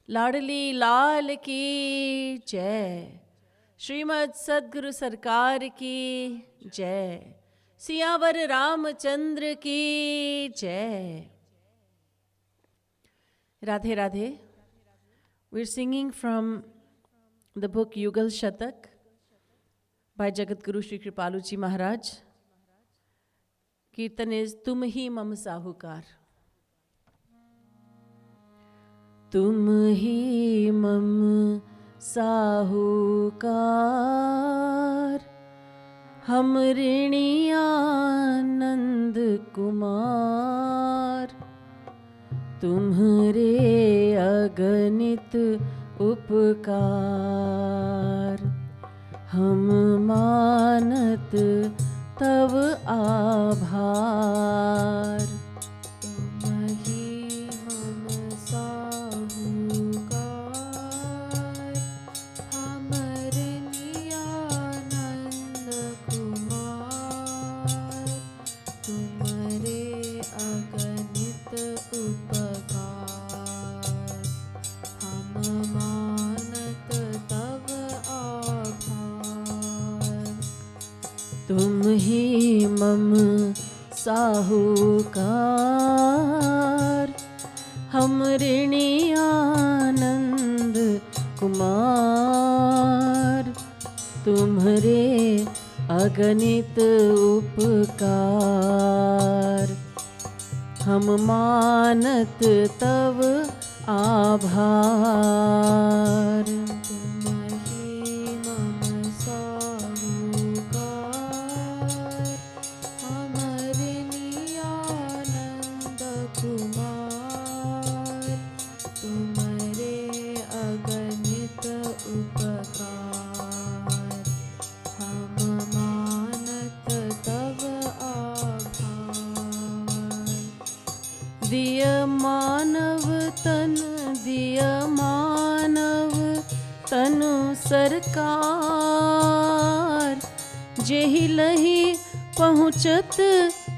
लाडली लाल की जय। श्रीमद् सद्गुरु सरकार की जय। सियावर रामचंद्र की जय। Radhe Radhe. We're singing from the book Yugal Shatak by Jagat Guru Shri Kripaluji Maharaj. Kirtan is Tum hi mam sahukar. तुम ही मम साहूकार, हम ऋणी आनंद कुमार। तुम्हारे अगणित उपकार, हम मानत तव आभार। तुम ही मम साहूकार, हम ऋणी आनंद कुमार। तुम्हारे अगणित उपकार, हम मानत तव आभार। दिय मानव तनु सरकार, जेहि लहि पहुँचत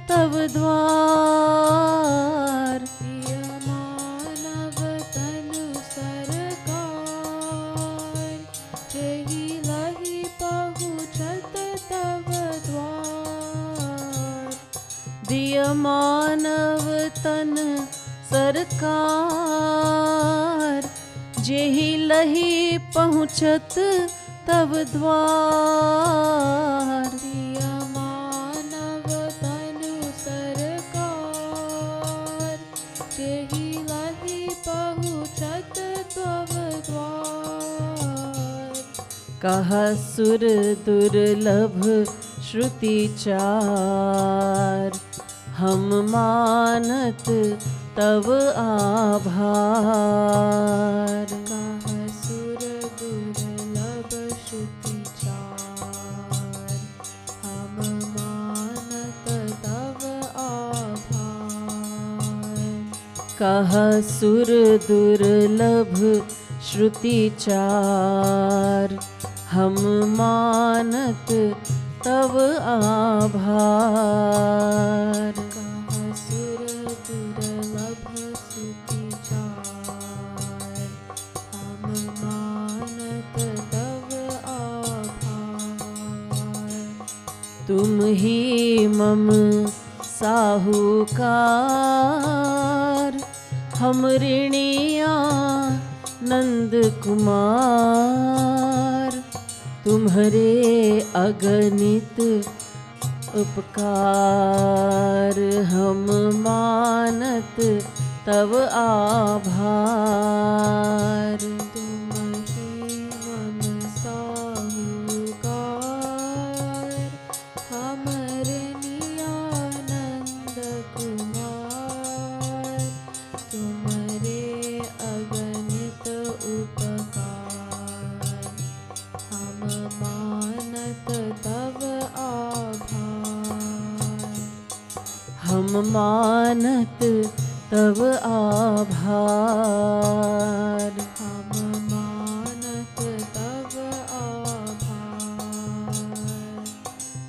तव द्वार। दिय मानव तनु सरकार, जेहि लहि पहुँचत तव द्वार। दिय मानव तन सरकार, जेहि लहि पहुँचत तव द्वार। दिय मानव तनु सरकार, जेहि लहि पहुँचत तव द्वार। कहा सुर दुर्लभ श्रुति चार, हम मानत तव आभार। कह सुर दुर्लभ श्रुति चार, हम मानत तव आभार। कह सुर दुर्लभ श्रुति चार, हम मानत तव आभार। तुम ही मम साहूकार, हम ऋणी आनंद कुमार। तुम्हारे अगणित उपकार, हम मानत तव आभार। हम मानत तव आभार। हम मानत तव आभार।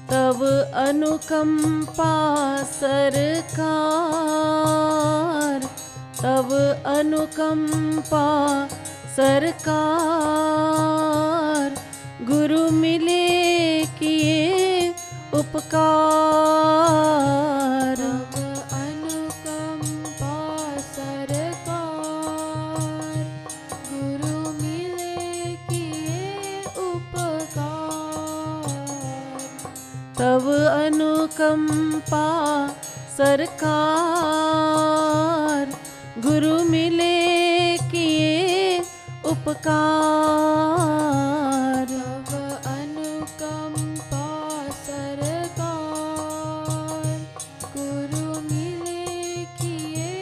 तव अनुकंपा सरकार, तब अनुकंपा सरकार, गुरु मिले किए उपकार। तब अनुकंपा सरकार, गुरु मिले किए उपकार। तब अनुकंपा सरकार, गुरु मिले किए उपकार। तब अनुकंपा सरकार, गुरु मिले किए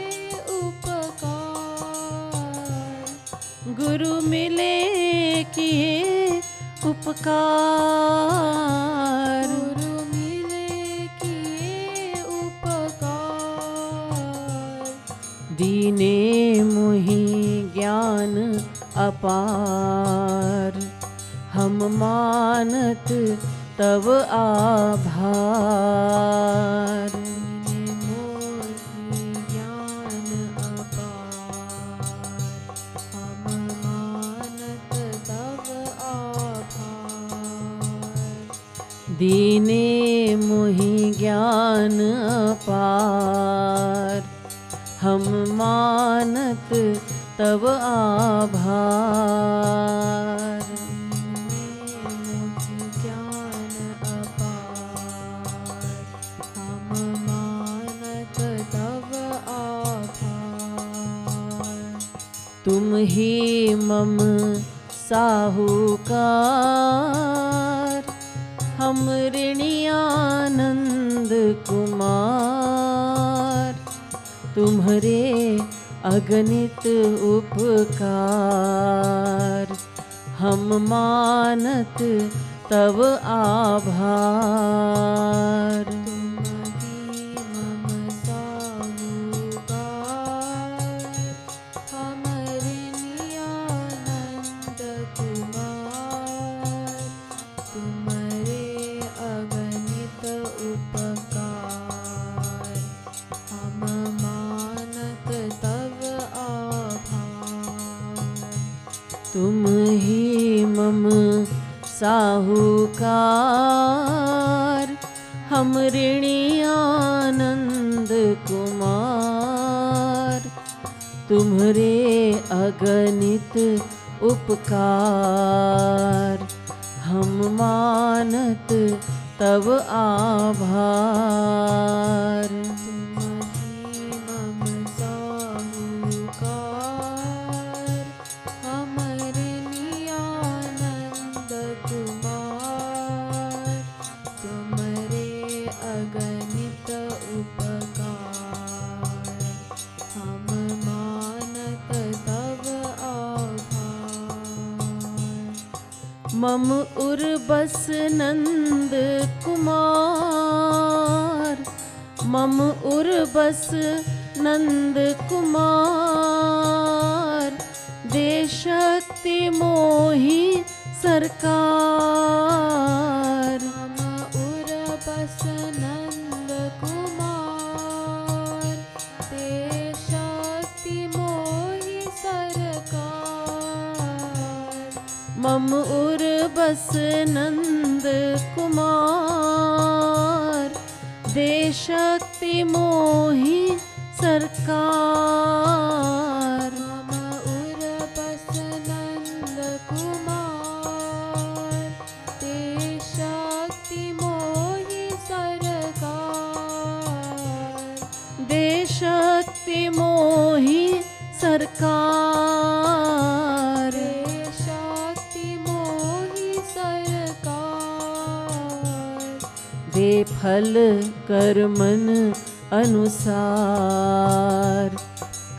उपकार। गुरु मिले किए उपकार। गुरु मिले किए उपकार। दीने मुहि ज्ञान अपार, हम मानत तब आभार। दीने मोहि ज्ञान अपार, हम मानत तब आभार। दीने मुहि ज्ञान अपार, हम मानत तब आभार। ज्ञान अपार, हम मानत तब आभार। तुम ही मम साहूकार, हम ऋणी आनंद कुमार। तुम्हारे अगणित उपकार, हम मानत तब आभार। तुम ही मम साहूकार, हम ऋणी आनंद कुमार। तुम्हारे अगणित उपकार, हम मानत तब आभार। तुम ही मम साहूकार, हम ऋणी आनंद कुमार। तुम्हारे अगणित उपकार, हम मानत तब आभार। मम उर्बस नंद कुमार, मम उर्बस नंद कुमार। दे शक्ति मोहि सरकार, मम उर्बस नंद कुमार। दे शक्ति मोहि सरकार। मम उर्बस नंद कुमार। दे शक्ति मोहि सरकार। मम उर्बस नंद कुमार। दे शक्ति मोहि सरकार। दे शक्ति मोहि सरकार। दे फल कर्मन अनुसार,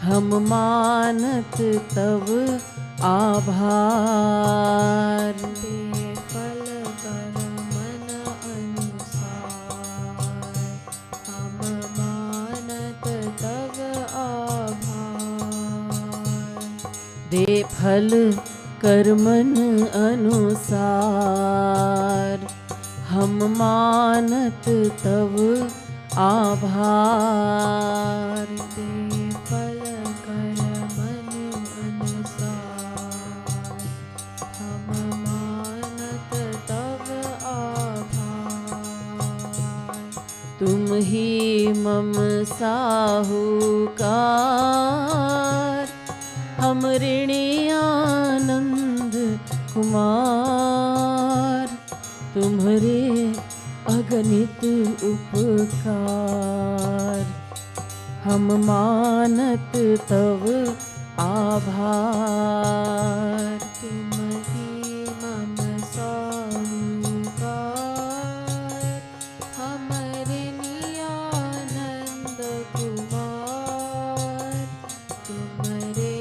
हम मानत तब आभार। दे फल कर्मन अनुसार, हम मानत तब आभार। दे फल कर्मन अनुसार, हम मानत तब आभार। दे फल तुम ही मम साहूकार, हम ऋणी आनंद कुमार, तुम्हारे अगणित उपकार, हम मानत तव आभार। तुम ही मम साहूकार, हमरे नियानंद कुमार, तुम्हारे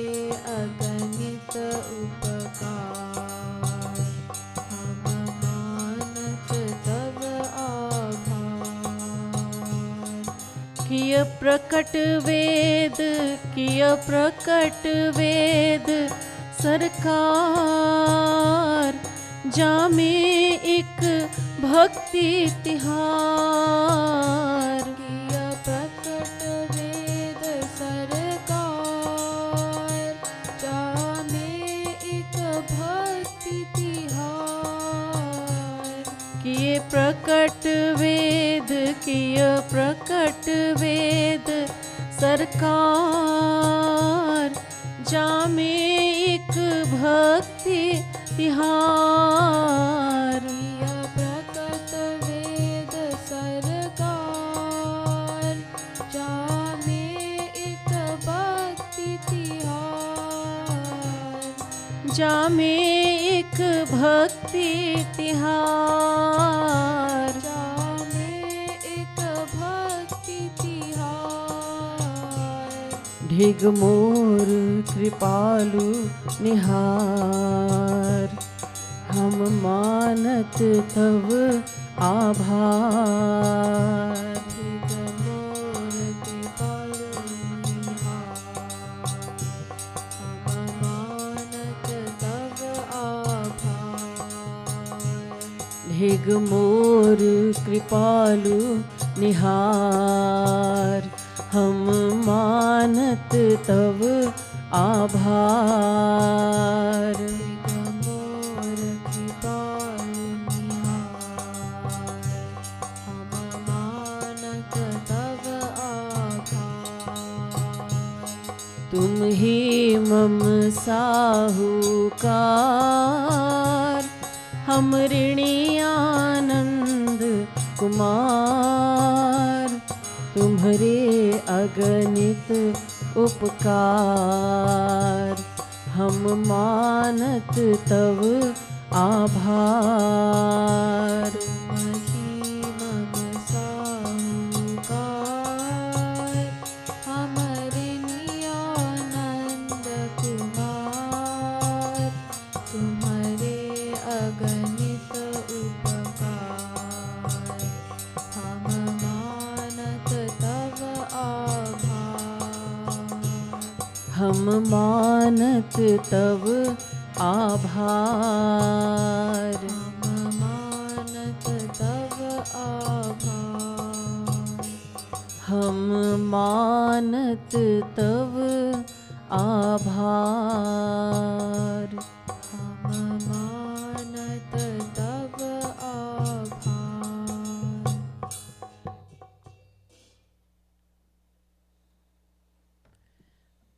अगणित उपकार, हम मानत तव आभार। किय प्रकट वेद, किय प्रकट वेद सरकार, जामे एक भक्ति तिहार। किया प्रकट वेद सरकार, जामे एक भक्ति तिहार। किए प्रकट वेद, किय प्रकट वेद सरकार, जामे एक भक्ति तिहार। किया प्रकट वेद सरकार, जामे एक भक्ति तिहार। जामे एक भक्ति तिहार। जामे एक भक्ति तिहार। ढिग मोर कृपालु निहार, हम मानत तव आभार। ढिग मोर कृपालु निहार, हम मानत तव आभार। ढिग मोर कृपालु निहार, हम मानत तव आभार। ढिग मोर कृपालु निहार, हम मानत तव आभार। तुम ही मम साहूकार, हम ऋणी आनंद कुमार, तुम्हारे अगणित उपकार, हम मानत तव आभार। तुम ही मम साहूकार, हमरे नियानंद कुमार, तुम्हारे अगणित उपकार, हम मानत तव आभार। हम मानत तव आभार। हम मानत तव आभार। हम मानत तव आभार। हम मानत तव आभार।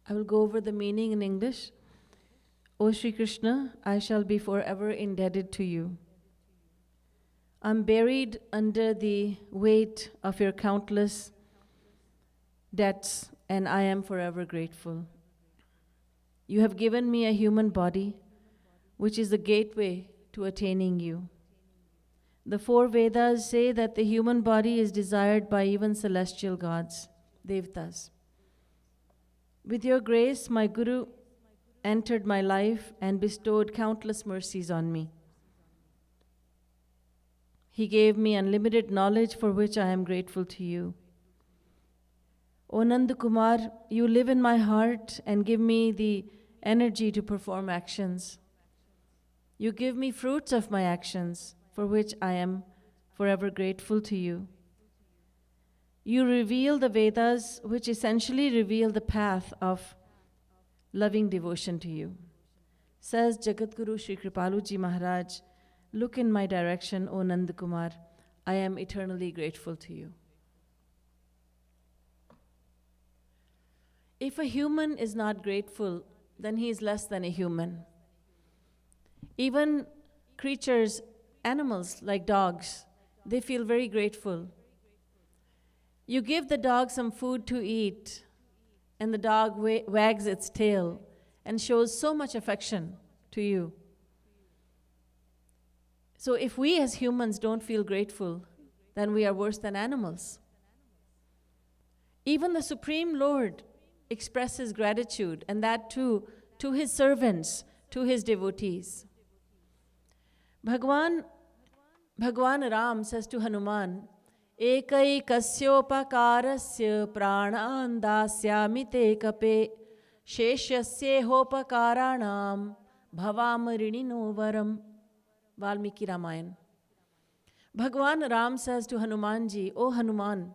I will go over the meaning in English. O Shri Krishna, I shall be forever indebted to you. I'm buried under the weight of your countless debts, and I am forever grateful. You have given me a human body, which is the gateway to attaining you. The four Vedas say that the human body is desired by even celestial gods, Devtas. With your grace, my Guru entered my life and bestowed countless mercies on me. He gave me unlimited knowledge for which I am grateful to you. O Nand Kumar, you live in my heart and give me the energy to perform actions. You give me fruits of my actions, for which I am forever grateful to you. You reveal the Vedas, which essentially reveal the path of loving devotion to you. Says Jagadguru Shri Kripaluji Maharaj, look in my direction, O Nand Kumar. I am eternally grateful to you. If a human is not grateful, then he is less than a human. Even creatures, animals like dogs, they feel very grateful. You give the dog some food to eat, and the dog wags its tail and shows so much affection to you. So if we as humans don't feel grateful, then we are worse than animals. Even the Supreme Lord expresses gratitude, and that too to his servants, to his devotees. Bhagwan Ram says to Hanuman, Ekai kasyopakarasya pranam dasyami te kape sheshyasye hopakaranam bhavam rinino varam. Valmiki Ramayana. Bhagwan Ram says to Hanumanji, O Hanuman,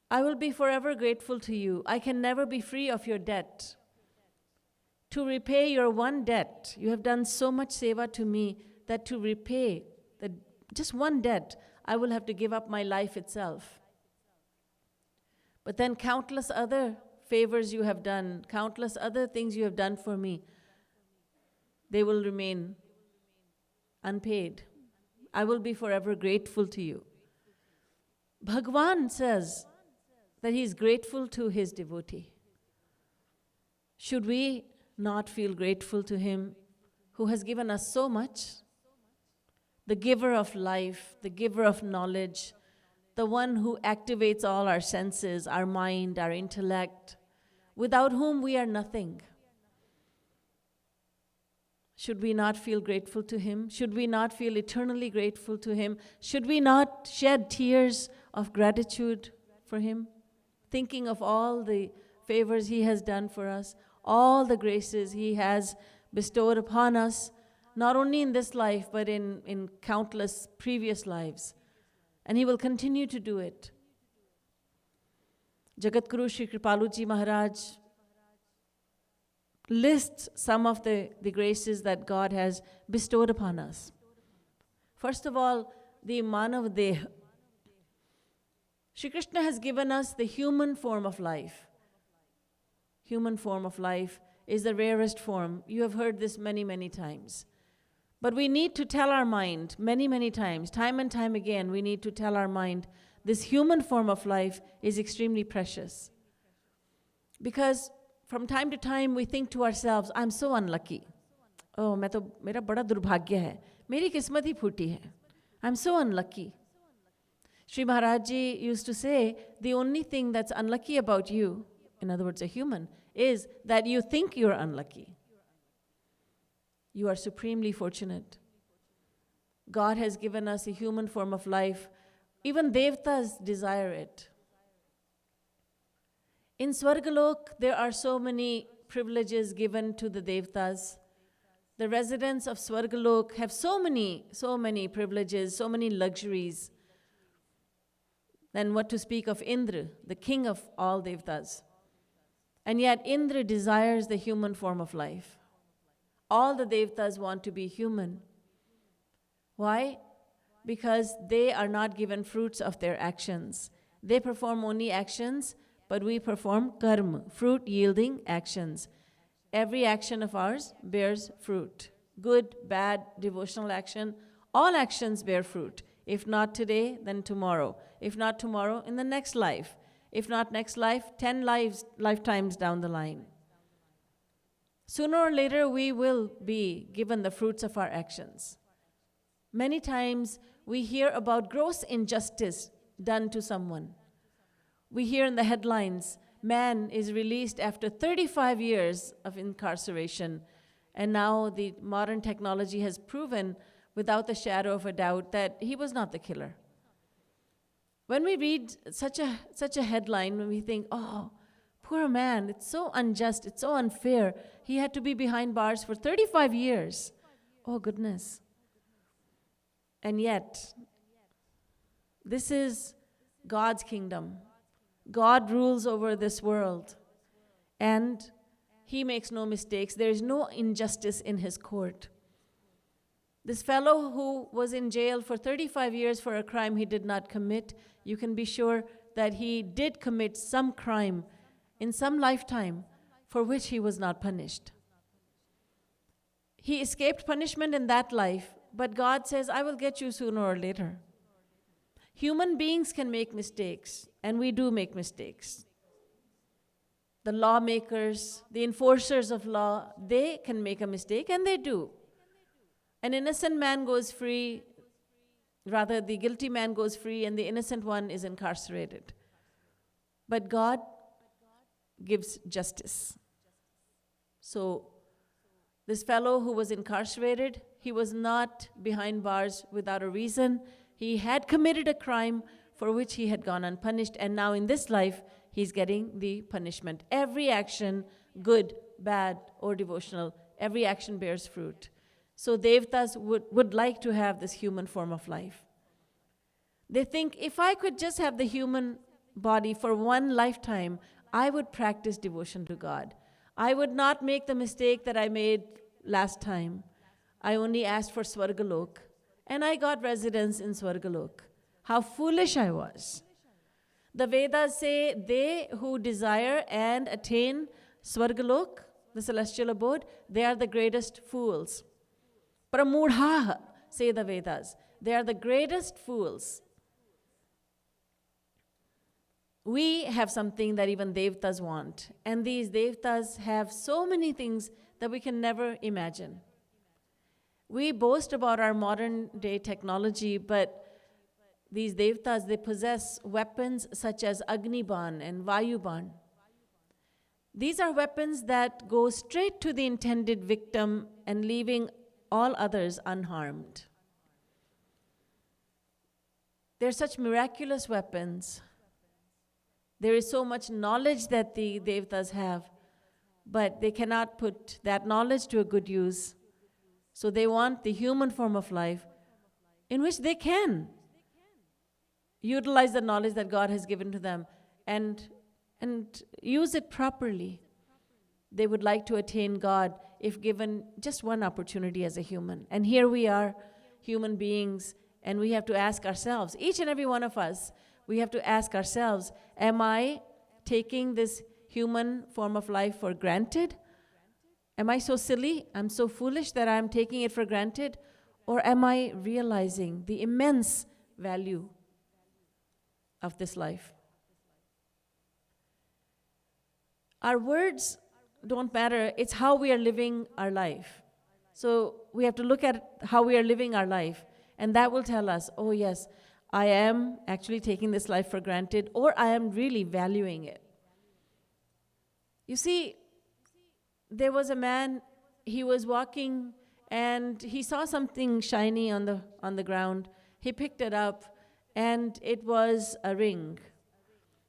I will be forever grateful to you. I can never be free of your debt. To repay your one debt, you have done so much seva to me that to repay just one debt, I will have to give up my life itself. But then countless other favors you have done, countless other things you have done for me, they will remain unpaid. I will be forever grateful to you. Bhagwan says that he is grateful to his devotee. Should we not feel grateful to him who has given us so much? The giver of life, the giver of knowledge, the one who activates all our senses, our mind, our intellect, without whom we are nothing. Should we not feel grateful to him? Should we not feel eternally grateful to him? Should we not shed tears of gratitude for him, thinking of all the favors he has done for us, all the graces he has bestowed upon us, not only in this life, but in countless previous lives. And he will continue to do it. Jagatguru Sri Kripaluji Maharaj lists some of the graces that God has bestowed upon us. First of all, the Manav Deha. Shri Krishna has given us the human form of life. Human form of life is the rarest form. You have heard this many, many times. But we need to tell our mind many, many times, time and time again, we need to tell our mind this human form of life is extremely precious. Because from time to time we think to ourselves, I'm so unlucky. Oh, मेरा बड़ा दुर्भाग्य है. मेरी किस्मत ही फूटी है. I'm so unlucky. Sri Maharaj Ji used to say, the only thing that's unlucky about you, in other words, a human, is that you think you're unlucky. You are supremely fortunate. God has given us a human form of life. Even Devtas desire it. In Swargalok, there are so many privileges given to the Devtas. The residents of Swargalok have so many privileges, so many luxuries. Then what to speak of Indra, the king of all Devtas. And yet Indra desires the human form of life. All the Devtas want to be human. Why? Because they are not given fruits of their actions. They perform only actions, but we perform karma, fruit-yielding actions. Every action of ours bears fruit. Good, bad, devotional action, all actions bear fruit. If not today, then tomorrow. If not tomorrow, in the next life. If not next life, 10 lifetimes down the line. Sooner or later, we will be given the fruits of our actions. Many times, we hear about gross injustice done to someone. We hear in the headlines, man is released after 35 years of incarceration, and now the modern technology has proven without the shadow of a doubt that he was not the killer. When we read such a headline, when we think, oh, poor man, it's so unjust, it's so unfair, he had to be behind bars for 35 years. Oh, goodness. And yet, this is God's kingdom. God rules over this world, and he makes no mistakes. There is no injustice in his court. This fellow who was in jail for 35 years for a crime he did not commit, you can be sure that he did commit some crime, in some lifetime for which he was not punished. He escaped punishment in that life, but God says, I will get you sooner or later. Human beings can make mistakes, and we do make mistakes. The lawmakers, the enforcers of law, they can make a mistake, and they do. An innocent man goes free, rather the guilty man goes free, and the innocent one is incarcerated. But God gives justice. So this fellow who was incarcerated, he was not behind bars without a reason. He had committed a crime for which he had gone unpunished, and now in this life, he's getting the punishment. Every action, good, bad, or devotional, every action bears fruit. So Devatas would like to have this human form of life. They think, if I could just have the human body for one lifetime, I would practice devotion to God. I would not make the mistake that I made last time. I only asked for Swargalok, and I got residence in Swargalok. How foolish I was. The Vedas say, they who desire and attain Swargalok, the celestial abode, they are the greatest fools. Pramudhaha, say the Vedas. They are the greatest fools. We have something that even Devatas want. And these Devatas have so many things that we can never imagine. We boast about our modern day technology, but these Devatas, they possess weapons such as Agniban and Vayuban. These are weapons that go straight to the intended victim and leaving all others unharmed. They're such miraculous weapons. There is so much knowledge that the Devatas have, but they cannot put that knowledge to a good use. So they want the human form of life in which they can utilize the knowledge that God has given to them and use it properly. They would like to attain God if given just one opportunity as a human. And here we are, human beings, and we have to ask ourselves, each and every one of us, we have to ask ourselves, am I taking this human form of life for granted? Am I so silly? I'm so foolish that I'm taking it for granted? Or am I realizing the immense value of this life? Our words don't matter. It's how we are living our life. So we have to look at how we are living our life, and that will tell us, oh yes, I am actually taking this life for granted, or I am really valuing it. You see, there was a man, he was walking and he saw something shiny on the ground. He picked it up and it was a ring.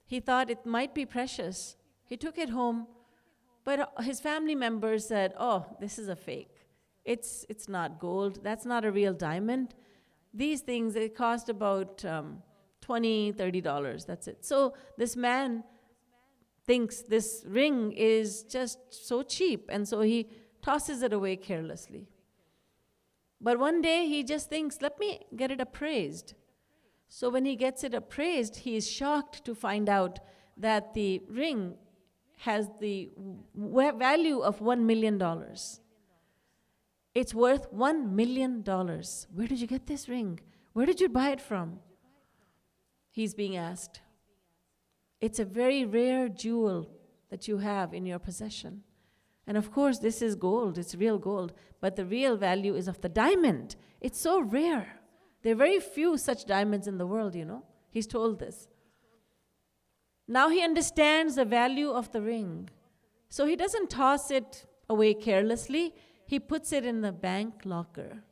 He thought it might be precious. He took it home, but his family members said, oh, this is a fake. It's not gold. That's not a real diamond. These things, they cost about $20, $30. That's it. So this man thinks this ring is just so cheap, and so he tosses it away carelessly. But one day he just thinks, let me get it appraised. So when he gets it appraised, he is shocked to find out that the ring has the value of $1 million. It's worth $1 million. Where did you get this ring? Where did you buy it from? He's being asked. It's a very rare jewel that you have in your possession. And of course, this is gold. It's real gold. But the real value is of the diamond. It's so rare. There are very few such diamonds in the world, you know. He's told this. Now he understands the value of the ring. So he doesn't toss it away carelessly. He puts it in the bank locker.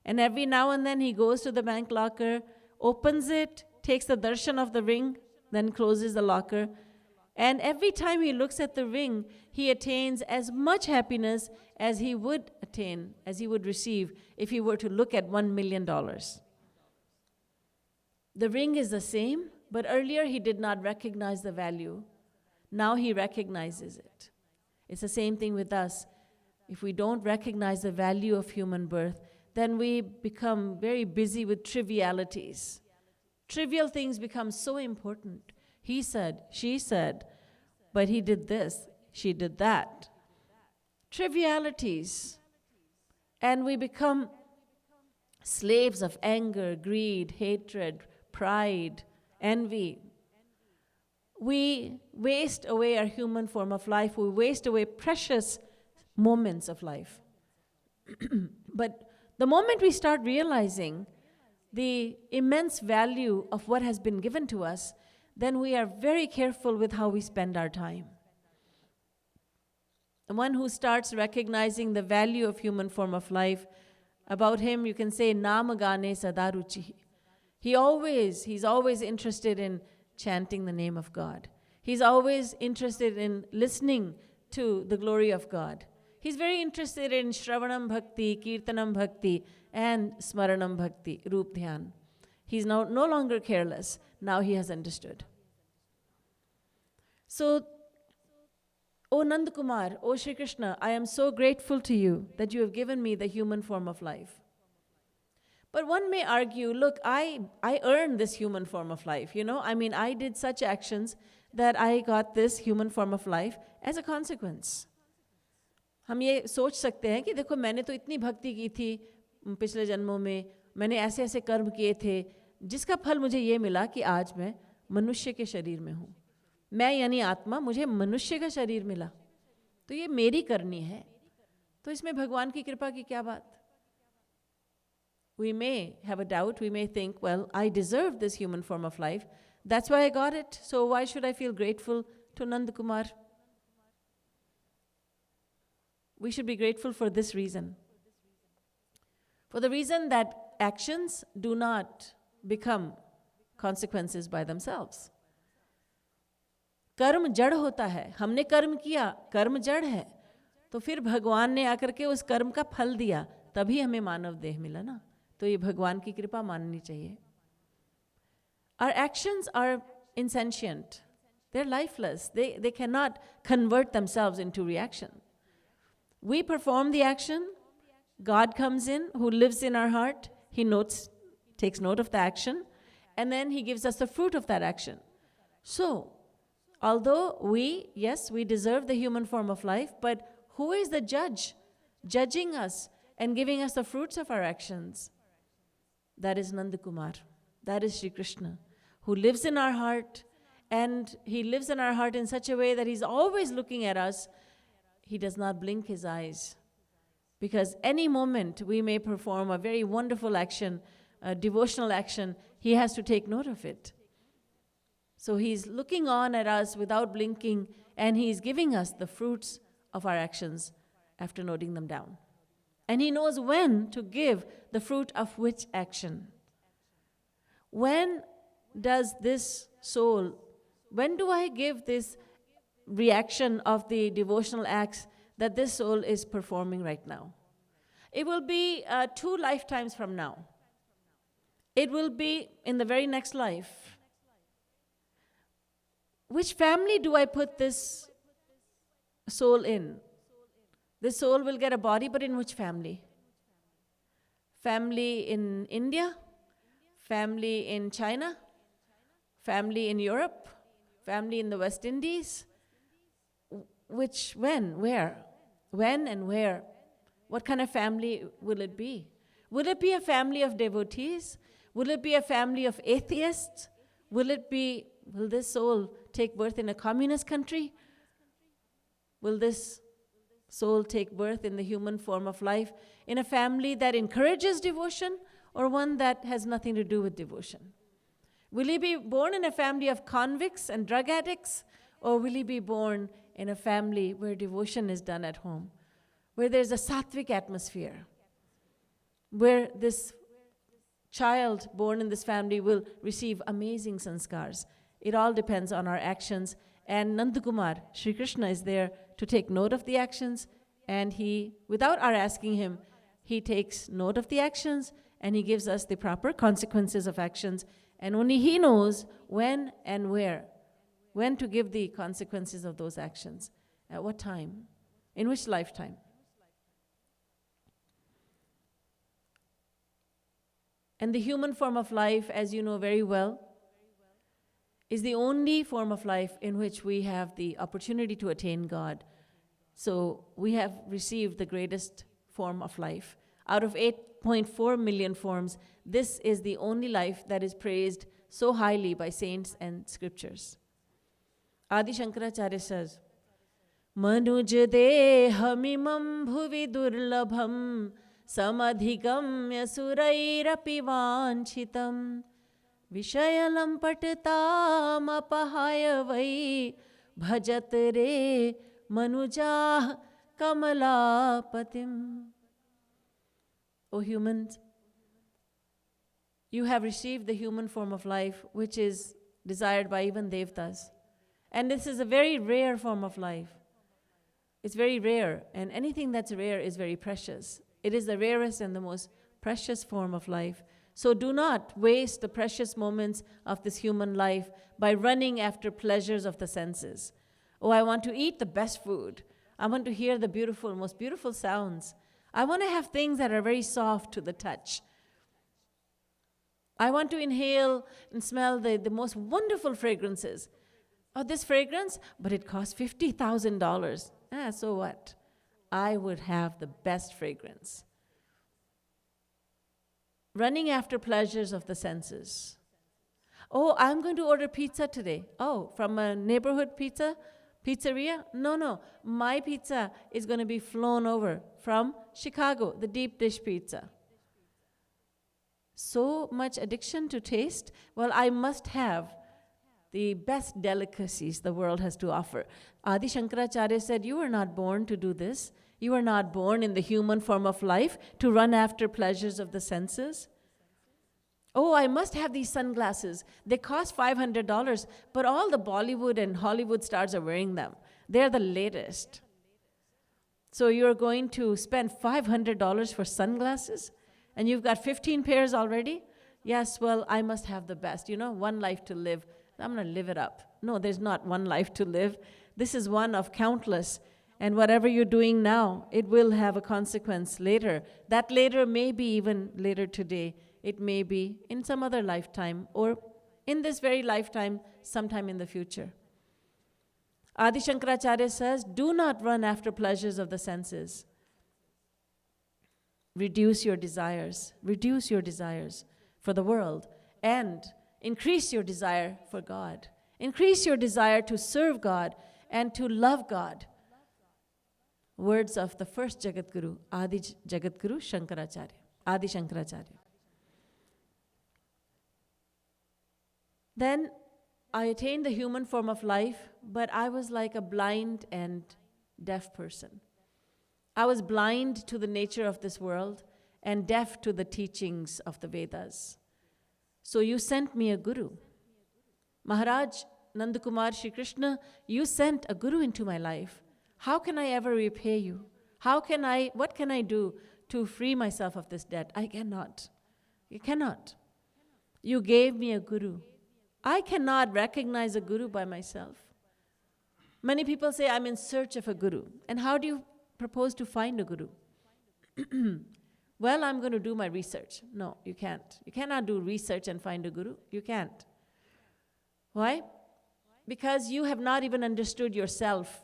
And every now and then he goes to the bank locker, opens it, takes the darshan of the ring, then closes the locker. And every time he looks at the ring, he attains as much happiness as he would attain, as he would receive if he were to look at $1 million. The ring is the same, but earlier he did not recognize the value. Now he recognizes it. It's the same thing with us. If we don't recognize the value of human birth, then we become very busy with trivialities. Trivial things become so important. He said, she said, but he did this, she did that. Trivialities. And we become slaves of anger, greed, hatred, pride, envy. We waste away our human form of life. We waste away precious moments of life. But the moment we start realizing the immense value of what has been given to us, then we are very careful with how we spend our time. The one who starts recognizing the value of human form of life, about him you can say, Naam Gane Sada Ruchi. He's always interested in chanting the name of God. He's always interested in listening to the glory of God. He's very interested in Shravanam Bhakti, Kirtanam Bhakti, and Smaranam Bhakti, Roop Dhyan. He's no longer careless. Now he has understood. So, O Nand Kumar, O Shri Krishna, I am so grateful to you that you have given me the human form of life. But one may argue, look, I earned this human form of life, I did such actions that I got this human form of life as a consequence. हम ये सोच सकते हैं कि देखो मैंने तो इतनी भक्ति की थी पिछले जन्मों में, मैंने ऐसे ऐसे कर्म किए थे जिसका फल मुझे ये मिला कि आज मैं मनुष्य के शरीर में हूँ. मैं यानी आत्मा, मुझे मनुष्य का शरीर मिला, तो ये मेरी करनी है. तो इसमें भगवान की कृपा की क्या बात? We may have a doubt, we may think, well, I deserve this human form of life. That's why I got it. So why should I feel grateful to Nand Kumar? We should be grateful for this reason. For the reason that actions do not become consequences by themselves. कर्म जड़ होता है. हमने कर्म किया, कर्म जड़ है. तो फिर भगवान ने आकर के उस कर्म का फल दिया, तभी हमें मानव देह मिला ना. तो ये भगवान की कृपा माननी चाहिए. Our actions are insentient. They're lifeless. They cannot convert themselves into reaction. We perform the action. God comes in, who lives in our heart. He takes note of the action, and then he gives us the fruit of that action. So, although we deserve the human form of life, but who is the judge, judging us and giving us the fruits of our actions? That is Nand Kumar. That is Shri Krishna, who lives in our heart, and he lives in our heart in such a way that he's always looking at us. He does not blink his eyes, because any moment we may perform a very wonderful action, a devotional action, he has to take note of it. So he's looking on at us without blinking, and he's giving us the fruits of our actions after noting them down. And he knows when to give the fruit of which action. When does this soul, when do I give this reaction of the devotional acts that this soul is performing right now? It will be 2 lifetimes from now. It will be in the very next life. Which family do I put this soul in? This soul will get a body, but in which family? Family in India? Family in China? Family in Europe? Family in the West Indies? Which, when, where? When and where? What kind of family will it be? Will it be a family of devotees? Will it be a family of atheists? Will this soul take birth in a communist country? Will this soul take birth in the human form of life in a family that encourages devotion, or one that has nothing to do with devotion? Will he be born in a family of convicts and drug addicts, or will he be born in a family where devotion is done at home, where there's a sattvic atmosphere, where this child born in this family will receive amazing sanskars? It all depends on our actions, and Nand Kumar, Shri Krishna, is there to take note of the actions, and he, without our asking him, he takes note of the actions, and he gives us the proper consequences of actions, and only he knows when and where, when to give the consequences of those actions, at what time, in which lifetime. And the human form of life, as you know very well, is the only form of life in which we have the opportunity to attain God. So we have received the greatest form of life. Out of 8.4 million forms, this is the only life that is praised so highly by saints and scriptures. Adi Shankaracharya says, Manuj dehamimam bhuvi durlabham samadhigamya surairapi vanchitam vishayalam pattam apahaya vai bhajat re manujah kamalapatim. O humans, you have received the human form of life, which is desired by even devtas. And this is a very rare form of life. It's very rare, and anything that's rare is very precious. It is the rarest and the most precious form of life. So do not waste the precious moments of this human life by running after pleasures of the senses. Oh, I want to eat the best food. I want to hear the beautiful, most beautiful sounds. I want to have things that are very soft to the touch. I want to inhale and smell the most wonderful fragrances. Oh, this fragrance, but it costs $50,000. So what? I would have the best fragrance. Running after pleasures of the senses. Oh, I'm going to order pizza today. Oh, from a neighborhood pizzeria? No. My pizza is going to be flown over from Chicago, the deep dish pizza. So much addiction to taste. Well, I must have the best delicacies the world has to offer. Adi Shankaracharya said, you were not born to do this. You were not born in the human form of life to run after pleasures of the senses. Oh, I must have these sunglasses. They cost $500, but all the Bollywood and Hollywood stars are wearing them. They're the latest. So you're going to spend $500 for sunglasses? And you've got 15 pairs already? Yes, well, I must have the best. One life to live. I'm going to live it up. No, there's not one life to live. This is one of countless. And whatever you're doing now, it will have a consequence later. That later may be even later today. It may be in some other lifetime, or in this very lifetime, sometime in the future. Adi Shankaracharya says, do not run after pleasures of the senses. Reduce your desires. Reduce your desires for the world. And increase your desire for God. Increase your desire to serve God and to love God. Words of the first Jagadguru, Adi Jagadguru Shankaracharya, Adi Shankaracharya. Then I attained the human form of life, but I was like a blind and deaf person. I was blind to the nature of this world and deaf to the teachings of the Vedas. So you sent me a guru. Maharaj Nandakumar Shri Krishna, you sent a guru into my life. How can I ever repay you? What can I do to free myself of this debt? I cannot. You cannot. You gave me a guru. I cannot recognize a guru by myself. Many people say, I'm in search of a guru. And how do you propose to find a guru? Well, I'm going to do my research. No, you can't. You cannot do research and find a guru. You can't. Why? Because you have not even understood yourself.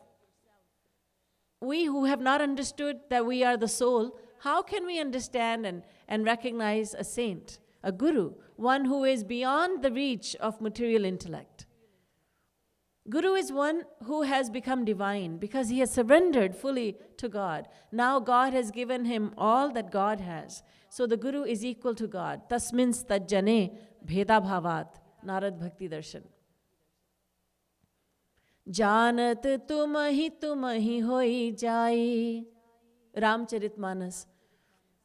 We who have not understood that we are the soul, how can we understand and recognize a saint, a guru, one who is beyond the reach of material intellect? Guru is one who has become divine because he has surrendered fully to God. Now God has given him all that God has. So the Guru is equal to God. Tasmins tajjane bheda bhavat. Narad Bhakti Darshan. Janat tumahi hoi jai. Ramcharitmanas.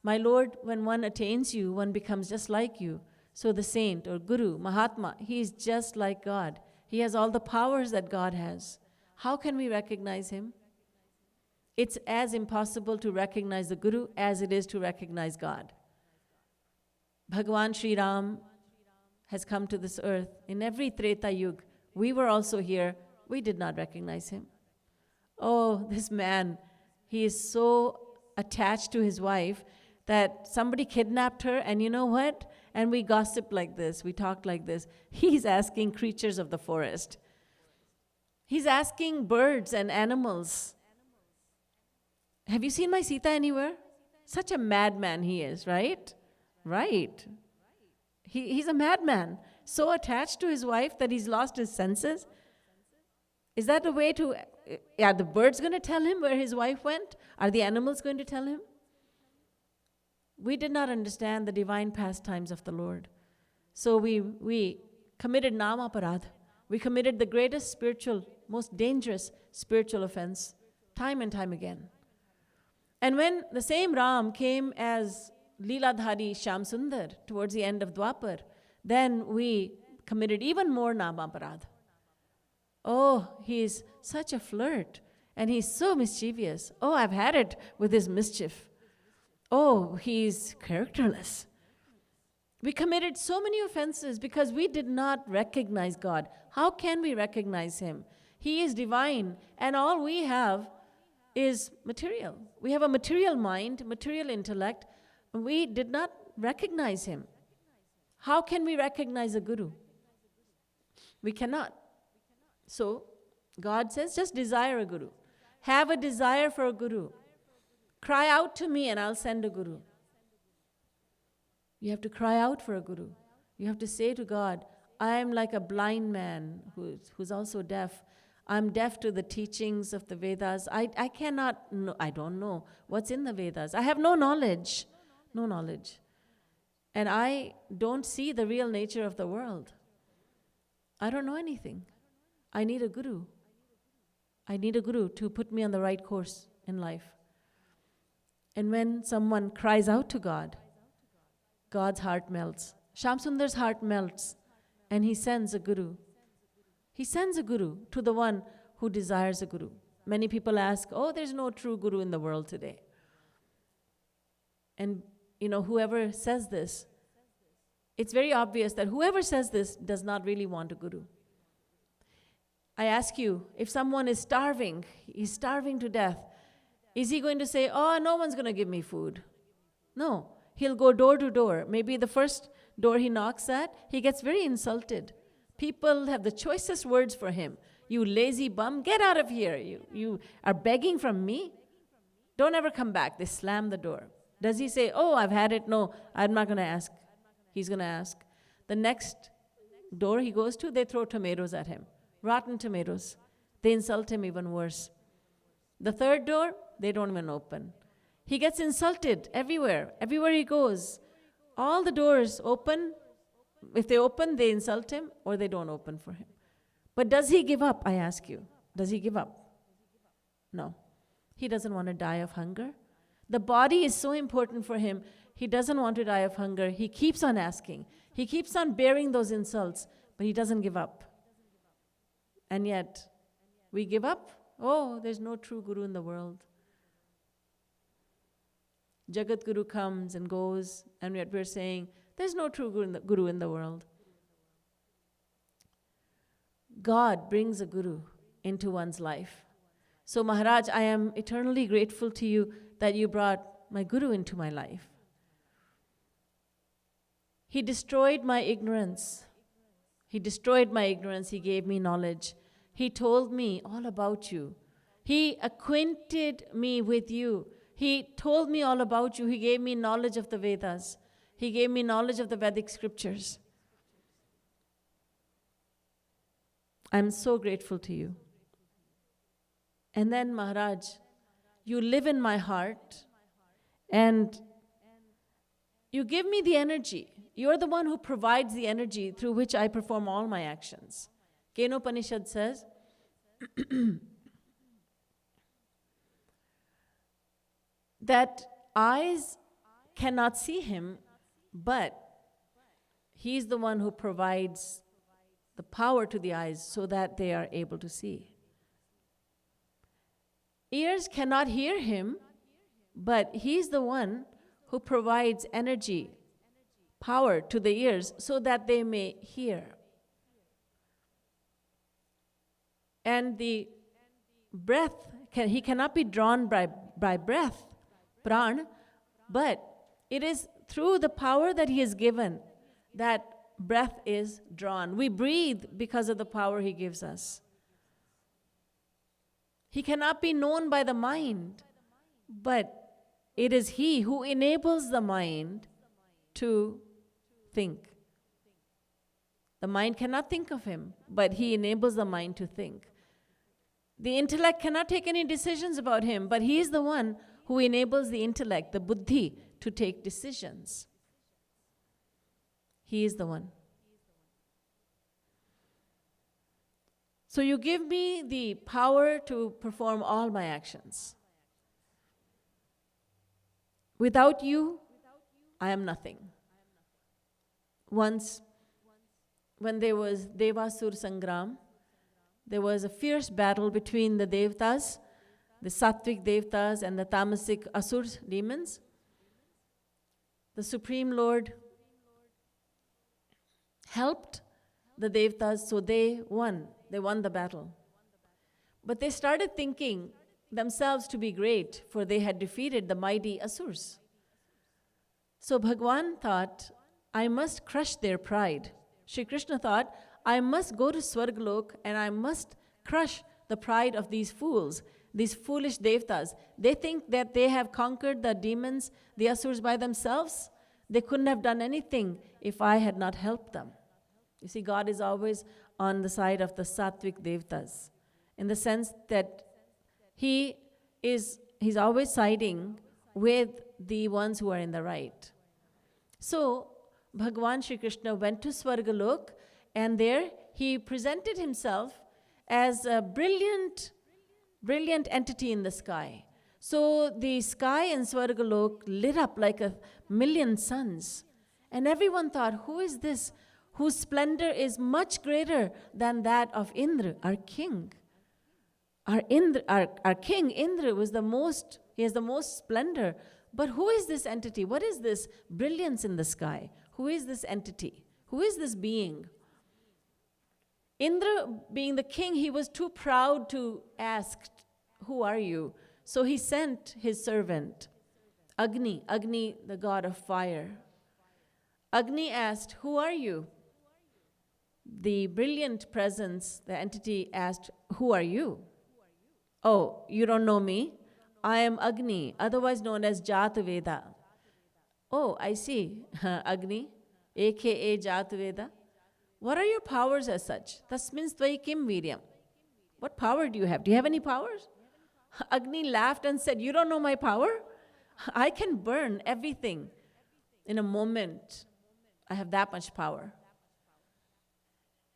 My Lord, when one attains you, one becomes just like you. So the saint or Guru, Mahatma, he is just like God. He has all the powers that God has. How can we recognize him? It's as impossible to recognize the Guru as it is to recognize God. Bhagavan Sri Ram has come to this earth. In every Treta Yuga, we were also here. We did not recognize him. Oh, this man, he is so attached to his wife that somebody kidnapped her, and you know what? And we gossiped like this, we talked like this. He's asking creatures of the forest. He's asking birds and animals. Have you seen my Sita anywhere? Such a madman he is, right? Right. He's a madman, so attached to his wife that he's lost his senses. Is that the way to... Are the birds going to tell him where his wife went? Are the animals going to tell him? We did not understand the divine pastimes of the Lord. So we committed namaparad. We committed the greatest spiritual, most dangerous spiritual offense, time and time again. And when the same Ram came as Leeladhari Shyam Sundar towards the end of Dwapar, then we committed even more namaparad. Oh, he's such a flirt, and he's so mischievous. Oh, I've had it with his mischief. Oh, he's characterless. We committed so many offenses because we did not recognize God. How can we recognize him? He is divine, and all we have is material. We have a material mind, material intellect. We did not recognize him. How can we recognize a guru? We cannot. So, God says, just desire a guru. Have a desire for a guru. Cry out to me and I'll send a guru. You have to cry out for a guru. You have to say to God, I am like a blind man who's also deaf. I'm deaf to the teachings of the Vedas. I cannot know, I don't know what's in the Vedas. I have no knowledge. No knowledge. And I don't see the real nature of the world. I don't know anything. I need a guru. I need a guru to put me on the right course in life. And when someone cries out to God, God's heart melts. Shyam Sundar's heart melts, and he sends a guru. He sends a guru to the one who desires a guru. Many people ask, oh, there's no true guru in the world today. And, whoever says this, it's very obvious that whoever says this does not really want a guru. I ask you, if someone is starving, he's starving to death, is he going to say, oh, no one's going to give me food? No. He'll go door to door. Maybe the first door he knocks at, he gets very insulted. People have the choicest words for him. You lazy bum, get out of here. You are begging from me? Don't ever come back. They slam the door. Does he say, oh, I've had it? No, I'm not going to ask. He's going to ask. The next door he goes to, they throw tomatoes at him. Rotten tomatoes. They insult him even worse. The third door, they don't even open. He gets insulted everywhere. Everywhere he goes. All the doors open. If they open, they insult him, or they don't open for him. But does he give up, I ask you? Does he give up? No. He doesn't want to die of hunger. The body is so important for him. He doesn't want to die of hunger. He keeps on asking. He keeps on bearing those insults, but he doesn't give up. And yet, we give up. Oh, there's no true guru in the world. Jagat Guru comes and goes, and yet we're saying, there's no true guru in the world. God brings a guru into one's life. So Maharaj, I am eternally grateful to you that you brought my guru into my life. He destroyed my ignorance. He destroyed my ignorance. He gave me knowledge. He told me all about you. He acquainted me with you. He told me all about you. He gave me knowledge of the Vedas. He gave me knowledge of the Vedic scriptures. I'm so grateful to you. And then, Maharaj, you live in my heart and you give me the energy. You're the one who provides the energy through which I perform all my actions. Kenopanishad says, that eyes cannot see him, but he's the one who provides the power to the eyes so that they are able to see. Ears cannot hear him, but he's the one who provides energy, power to the ears so that they may hear. And the breath, he cannot be drawn by breath, pran, but It is through the power that he has given that breath is drawn. We breathe because of the power he gives us. He cannot be known by the mind, but it is he who enables the mind to think. The mind cannot think of him, but he enables the mind to think. The intellect cannot take any decisions about him, but he is the one who enables the intellect, the buddhi, to take decisions. He is the one. So you give me the power to perform all my actions. Without you, I am nothing. Once, when there was Devasur Sangram, there was a fierce battle between the Devtas, the Sattvic Devtas and the Tamasic Asurs, demons. The Supreme Lord helped the Devtas, so they won. They won the battle. But they started thinking themselves to be great, for they had defeated the mighty Asurs. So Bhagwan thought, I must crush their pride. Shri Krishna thought, I must go to Swargalok and I must crush the pride of these fools, these foolish devtas. They think that they have conquered the demons, the Asurs by themselves. They couldn't have done anything if I had not helped them. You see, God is always on the side of the Sattvic devtas, in the sense that He's always siding with the ones who are in the right. So, Bhagwan Shri Krishna went to Swargalok, and there he presented himself as a brilliant entity in the sky. So the sky in Swargalok lit up like 1,000,000 suns. And everyone thought, who is this whose splendor is much greater than that of Indra, our king? Our king, Indra, he has the most splendor. But who is this entity? What is this brilliance in the sky? Who is this entity? Who is this being? Indra, being the king, he was too proud to ask, who are you? So he sent his servant, Agni, the god of fire. Agni asked, who are you? The brilliant presence, the entity asked, who are you? Oh, you don't know me? I am Agni, otherwise known as Jataveda. Oh, I see. Agni, aka Jataveda. What are your powers as such? Tasmin tvai kim viryam. What power do you have? Do you have any powers? Agni laughed and said, you don't know my power? I can burn everything in a moment. I have that much power.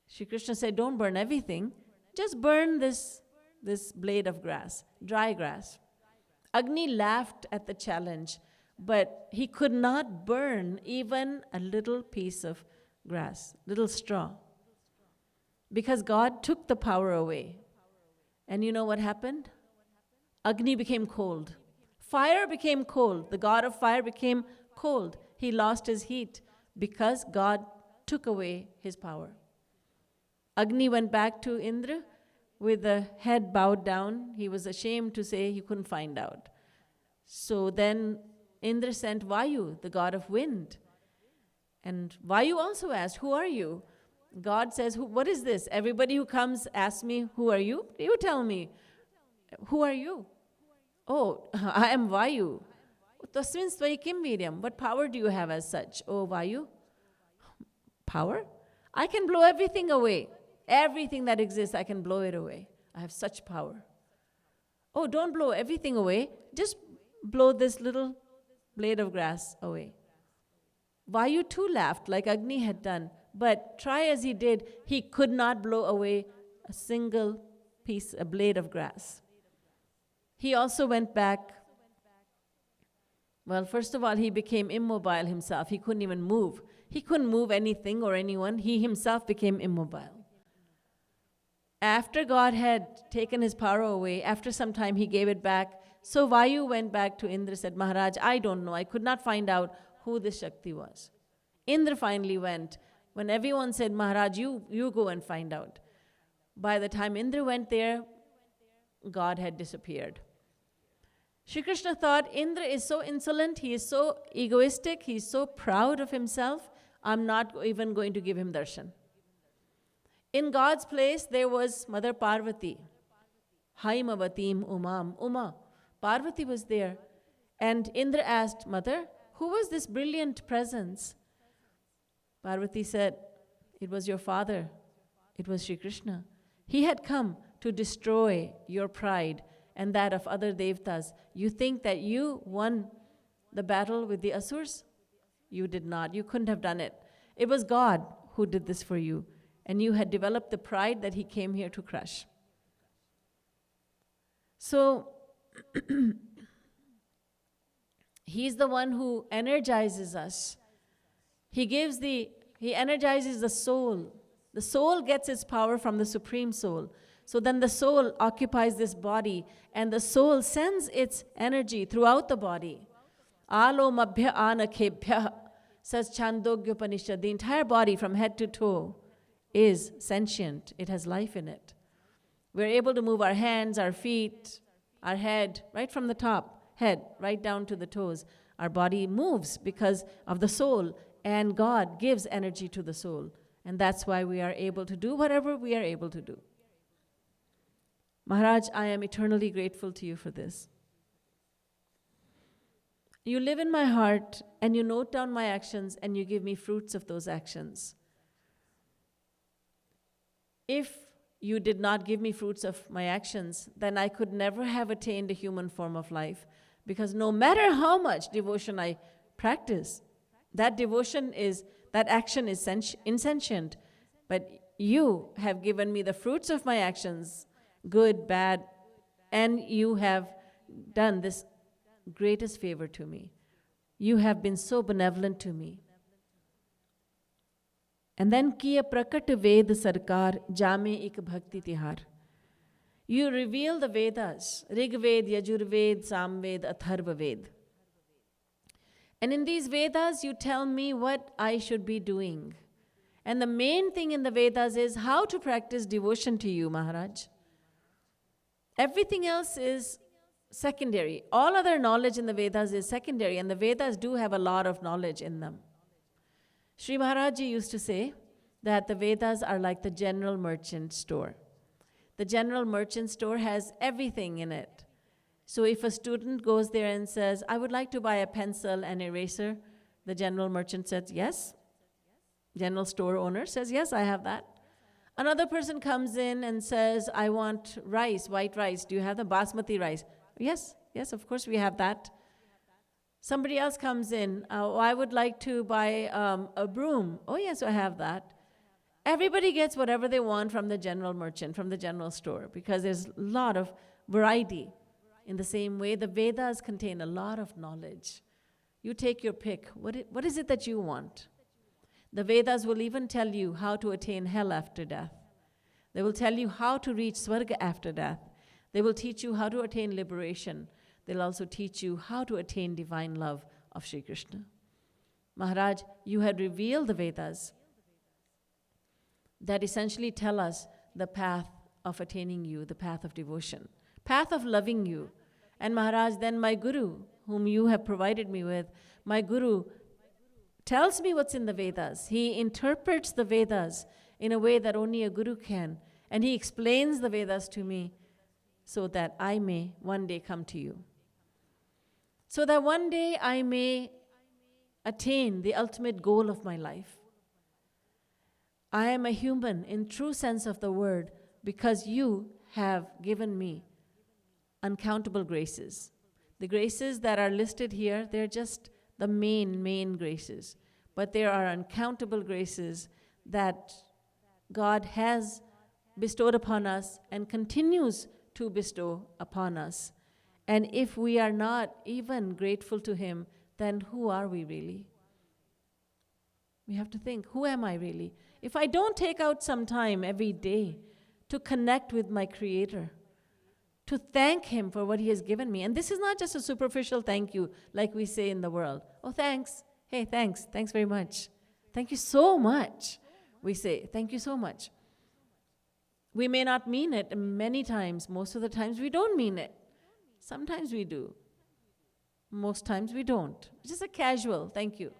Shri Krishna said, don't burn everything. Just burn this blade of grass, dry grass. Agni laughed at the challenge, but he could not burn even a little piece of grass, little straw, because God took the power away. And you know what happened? Agni became cold. Fire became cold. The god of fire became cold. He lost his heat because God took away his power. Agni went back to Indra with the head bowed down. He was ashamed to say he couldn't find out. So then Indra sent Vayu, the god of wind. And Vayu also asked, who are you? God says, what is this? Everybody who comes asks me, who are you? You tell me, who are you? Oh, I am Vayu. Tasmin svai kim viryam. What power do you have as such? Oh, Vayu? Power? I can blow everything away. Everything that exists, I can blow it away. I have such power. Oh, don't blow everything away. Just blow this little blade of grass away. Vayu too laughed like Agni had done, but try as he did, he could not blow away a single piece, a blade of grass. He also went back. Well, first of all, he became immobile himself. He couldn't even move. He couldn't move anything or anyone. He himself became immobile. After God had taken his power away, after some time he gave it back. So Vayu went back to Indra, said, Maharaj, I don't know. I could not find out who this Shakti was. Indra finally went. When everyone said, Maharaj, you go and find out. By the time Indra went there, God had disappeared. Shri Krishna thought, Indra is so insolent, he is so egoistic, he is so proud of himself, I'm not even going to give him darshan. In God's place, there was Mother Parvati. Haimavatim Umam. Uma. Parvati was there. And Indra asked, Mother, who was this brilliant presence? Parvati said, it was your father. It was Shri Krishna. He had come to destroy your pride and that of other devtas. You think that you won the battle with the asurs? You did not. You couldn't have done it. It was God who did this for you. And you had developed the pride that he came here to crush. So, he's the one who energizes us. He energizes the soul. The soul gets its power from the Supreme Soul. So then the soul occupies this body, and the soul sends its energy throughout the body. Alo mabhya anakhebhya, says Chandogya Upanishad. The entire body from head to toe is sentient. It has life in it. We're able to move our hands, our feet, our head, right from the top, head, right down to the toes. Our body moves because of the soul, and God gives energy to the soul. And that's why we are able to do whatever we are able to do. Maharaj, I am eternally grateful to you for this. You live in my heart, and you note down my actions, and you give me fruits of those actions. If you did not give me fruits of my actions, then I could never have attained a human form of life, because no matter how much devotion I practice, that action is insentient. But you have given me the fruits of my actions, good, bad, and you have done this greatest favor to me. You have been so benevolent to me. And then kiya prakat ved sarkar jame ik bhakti tihar. You reveal the Vedas, Rig Ved, Yajur Ved, Sam Ved, Atharva Ved. And in these Vedas, you tell me what I should be doing. And the main thing in the Vedas is how to practice devotion to you, Maharaj. Everything else is secondary. All other knowledge in the Vedas is secondary, and the Vedas do have a lot of knowledge in them. Sri Maharaj Ji used to say that the Vedas are like the general merchant store. The general merchant store has everything in it. So if a student goes there and says, I would like to buy a pencil and eraser, the general merchant says, yes. General store owner says, yes, I have that. Another person comes in and says, I want rice, white rice. Do you have the basmati rice? Yes, of course we have that. Somebody else comes in, I would like to buy a broom. Oh yes, I have that. Everybody gets whatever they want from the general merchant, from the general store, because there's a lot of variety. In the same way, the Vedas contain a lot of knowledge. You take your pick. What is it that you want? The Vedas will even tell you how to attain hell after death. They will tell you how to reach Swarga after death. They will teach you how to attain liberation. They'll also teach you how to attain divine love of Shri Krishna. Maharaj, you had revealed the Vedas that essentially tell us the path of attaining you, the path of devotion, path of loving you. And Maharaj, then my Guru, whom you have provided me with, my Guru tells me what's in the Vedas. He interprets the Vedas in a way that only a Guru can. And he explains the Vedas to me so that I may one day come to you. So that one day I may attain the ultimate goal of my life. I am a human in true sense of the word because you have given me uncountable graces. The graces that are listed here, they're just the main graces. But there are uncountable graces that God has bestowed upon us and continues to bestow upon us. And if we are not even grateful to Him, then who are we really? We have to think, who am I really? If I don't take out some time every day to connect with my Creator, to thank Him for what He has given me. And this is not just a superficial thank you like we say in the world. Oh, thanks. Hey, thanks. Thanks very much. Thank you so much. We say, thank you so much. We may not mean it many times. Most of the times we don't mean it. Sometimes we do. Most times we don't. It's just a casual, thank you.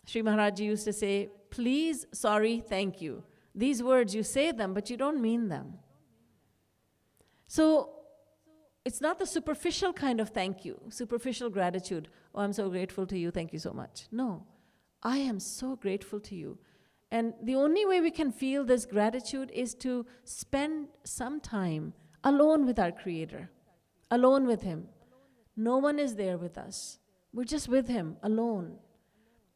Sri Maharaj used to say, please, sorry, thank you. These words, you say them, but you don't mean them. So it's not the superficial kind of thank you, superficial gratitude. Oh, I'm so grateful to you, thank you so much. No, I am so grateful to you. And the only way we can feel this gratitude is to spend some time alone with our Creator, alone with Him. No one is there with us. We're just with Him, alone.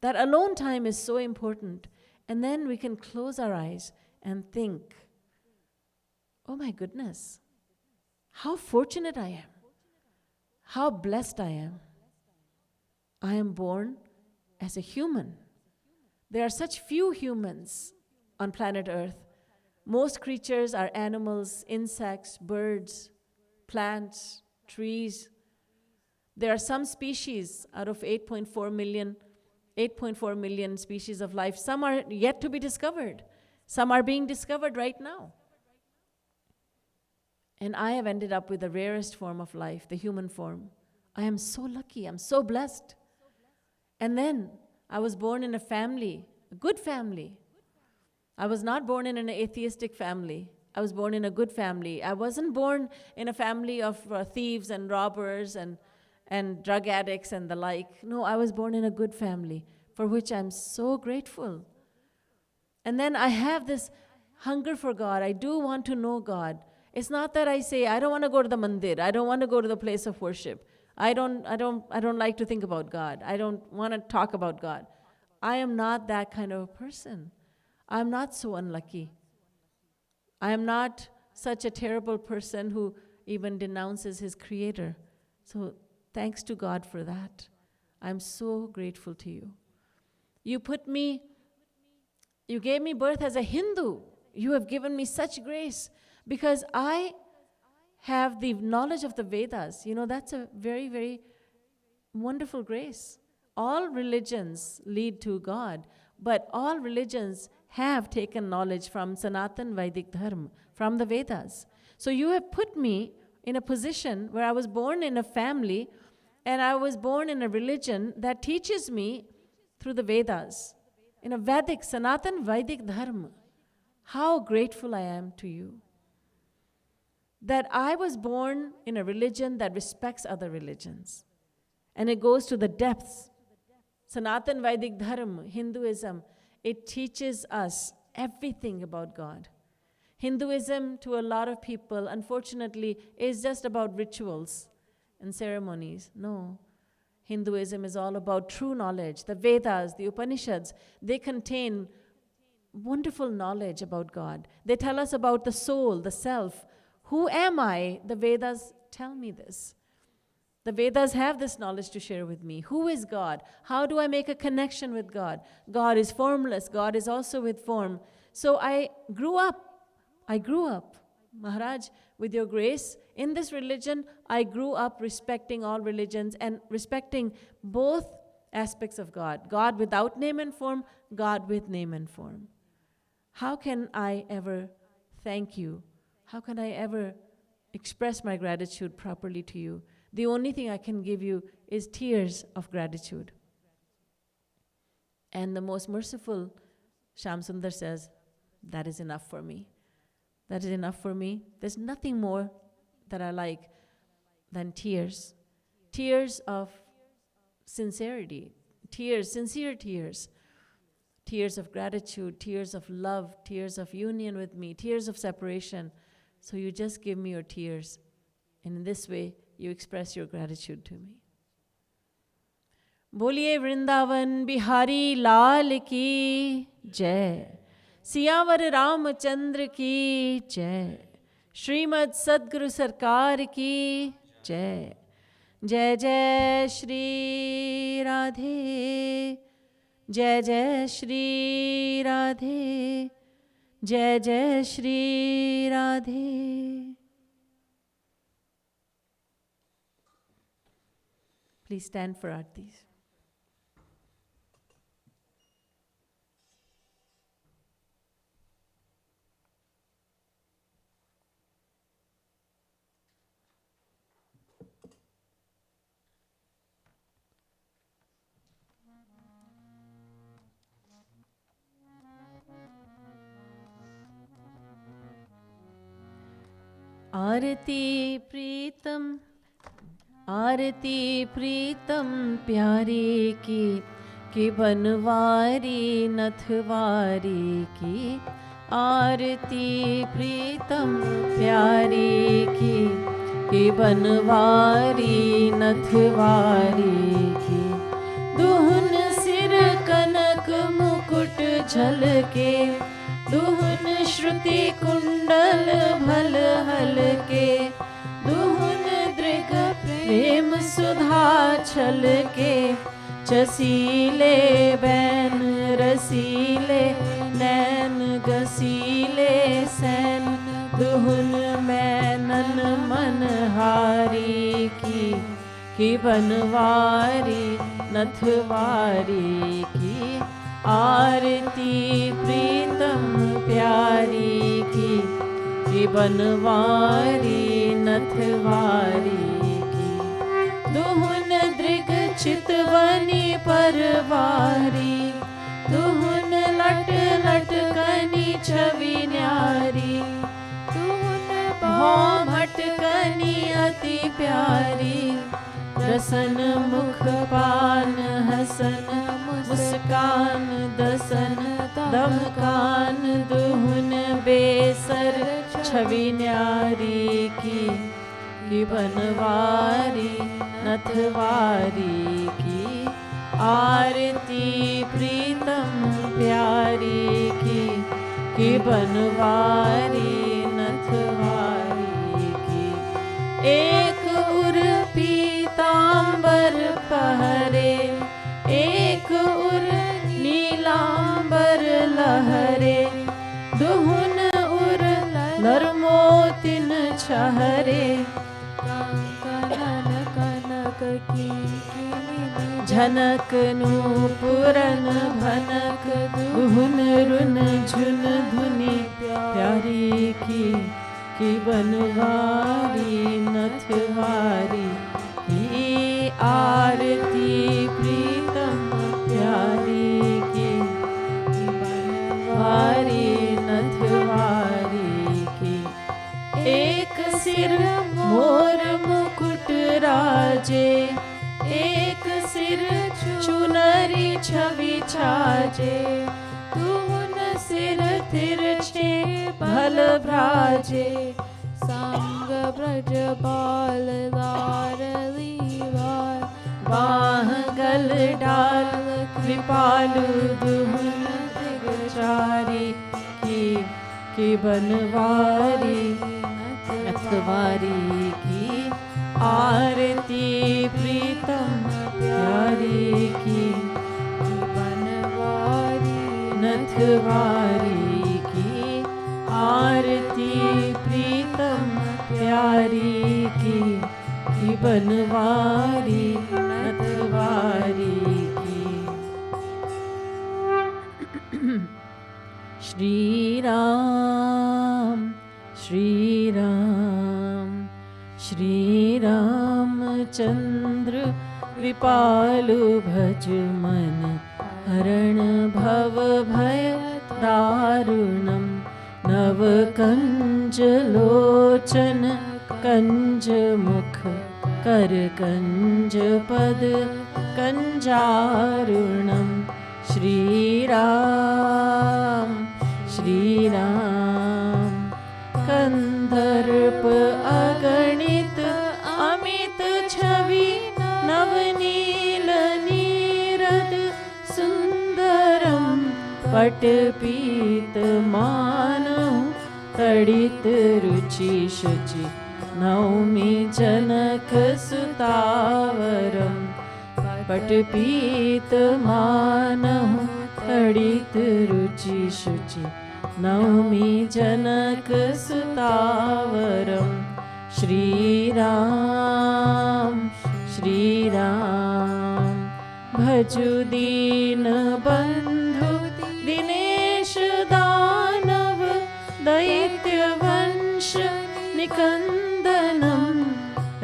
That alone time is so important. And then we can close our eyes and think, oh my goodness, how fortunate I am. How blessed I am. I am born as a human. There are such few humans on planet Earth. Most creatures are animals, insects, birds, plants, trees. There are some species out of 8.4 million species of life. Some are yet to be discovered. Some are being discovered right now. And I have ended up with the rarest form of life, the human form. I am so lucky, I'm so blessed. And then I was born in a family, a good family. I was not born in an atheistic family. I was born in a good family. I wasn't born in a family of thieves and robbers and drug addicts and the like. No, I was born in a good family, for which I'm so grateful. And then I have this hunger for God. I do want to know God. It's not that I say, I don't want to go to the mandir. I don't want to go to the place of worship. I don't like to think about God. I don't want to talk about God. I am not that kind of a person. I'm not so unlucky. I am not such a terrible person who even denounces his Creator. So thanks to God for that. I'm so grateful to you. You gave me birth as a Hindu. You have given me such grace because I have the knowledge of the Vedas. You know, that's a very, very wonderful grace. All religions lead to God, but all religions have taken knowledge from Sanatan Vedic Dharma, from the Vedas. So you have put me in a position where I was born in a family and I was born in a religion that teaches me through the Vedas, in a Vedic, Sanatan Vedic Dharma. How grateful I am to you. That I was born in a religion that respects other religions. And it goes to the depths. Sanatan Vedic Dharma, Hinduism, it teaches us everything about God. Hinduism, to a lot of people, unfortunately, is just about rituals and ceremonies. No. Hinduism is all about true knowledge. The Vedas, the Upanishads, they contain wonderful knowledge about God. They tell us about the soul, the self. Who am I? The Vedas tell me this. The Vedas have this knowledge to share with me. Who is God? How do I make a connection with God? God is formless. God is also with form. So I grew up, Maharaj, with your grace, in this religion, I grew up respecting all religions and respecting both aspects of God. God without name and form, God with name and form. How can I ever thank you? How can I ever express my gratitude properly to you? The only thing I can give you is tears of gratitude. And the most merciful Shyam Sundar says, that is enough for me. That is enough for me. There's nothing more that I like than tears. Tears of sincerity. Tears, sincere tears. Tears of gratitude, tears of love, tears of union with me, tears of separation. So you just give me your tears. And in this way, you express your gratitude to me. Boliye Vrindavan Bihari Lal ki Jai. Siyavar Ramchandra ki Jai. Srimad Sadguru Sarkar ki Jai. Jai Jai Shri Radhe. Jai Jai Shri Radhe. Jai Jai Shri Radhe. Please stand for Aartis. आरती प्रीतम प्यारे की बनवारी नथवारी की। आरती प्रीतम प्यारी की बनवारी नथवारी की। दुहन सिर कनक मुकुट झलके, दुहन श्रुति कुंडल भल हलके। दुहन दृग प्रेम सुधा छलके, चसीले बैन रसीले नैन गसीले सैन। दुहन मैनन मनहारी की बनवारी नथवारी की। आरती प्रीतम प्यारी की बनवारी नथवारी की। दुहुन दृग चितवनी परवारी, दुहुन लट लटकनी छवि न्यारी। दुहुन भौम हटकनी अति प्यारी, रसन मुख पान हसन मुस्कान दसन दमकान। दुहुन बेसर छवि न्यारी की बनवारी नथवारी की। आरती प्रीतम प्यारी की बनवारी नथवारी की। एक उर पीतांबर पहरे, एक उर नीलांबर लहरे। दुहुन उर नरमोतिन छहरे, कनक की झनक नूपुरन भनक। दुहुन रुन झुन धुनि प्यारी की बनवारी नथवारी की। आरती प्रीतम प्यारी की बनवारी नथवारी की। एक सिर मोर मुकुट राजे, एक सिर चुनरी छवि छाजे। दुहुन सिर तिरछे भल भ्राजे, सांग ब्रज बाल लीवार। बाह गल डाल कृपालु दुहुन दिगचारी की बनवारी नथवारी की। आरती प्रीतम प्यारी की बनवारी नथवारी की। आरती प्रीतम प्यारी की बनवारी नथवारी की। श्री राम श्री राम श्री रामचंद्र कृपालु भज मन। हरण भव भय दारुणम, नव कंज लोचन कंज मुख कर कंज पद कंजारुणम। श्री राम कंदर्प अगणित अमित छवि नवनील नीरद सुंदरम। पटपीत मानहु तडित रुचि शुचि, नौमि जनक सुतावरम। पटपीत मानहु तडित रुचि शुचि, नौमि जनक सुतावरम। श्री राम भजु दीन बंधु दिनेश दानव। दैत्य वंश निकंदनम,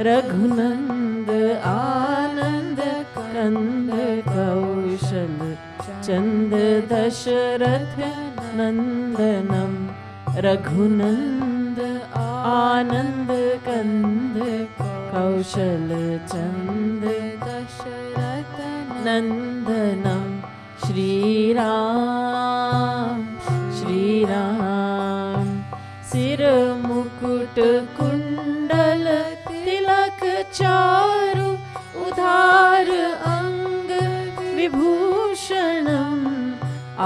रघुनंद आनंद कंद कौशल चंद दशरथ नंदनम। रघुनंद आनंद कंद कौशल चंद दशरथ नंदनम श्री राम सिर मुकुट कुंडल तिलक चारु उधार अंग विभूषणम